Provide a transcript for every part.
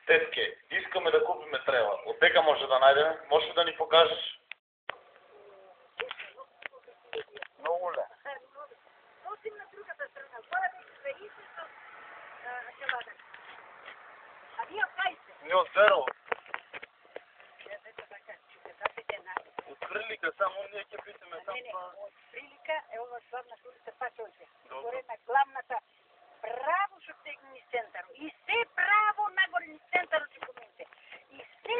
Тетке, искаме да купиме трева. Отдека може да найдем? Може ли да ни покажеш? Много ле. Носим на другата страна. Горе да се с челада. А вие откайте. Не от Веро. От Прилика, само ние ќе питаме там. не, от Прилика е ова славна улица Пачолче. Добро. Горе на главната. Право што тегни центар. И се право нагоре ни центарот ќе помините. И се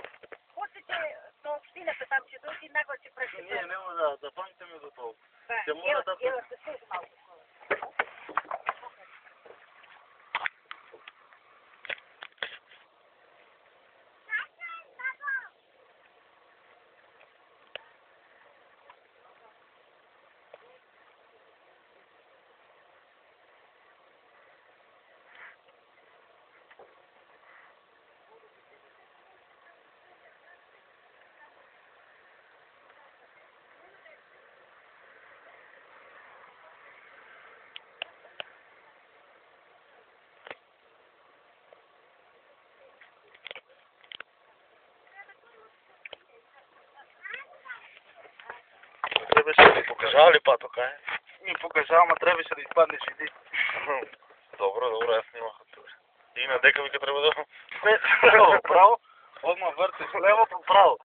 почете до општината там ќе дојди нагоре ќе прашите. Ние нема да памтиме до толку. Ќе мора Ево, да ево, се слуши малко. Трябваше да ни покажава ли патока, е? Ми покажа, ама требаше да изпаднеш иди. Добро, аз снимах от тук. И на дека вика трябва да... Право, одма въртиш лево по право.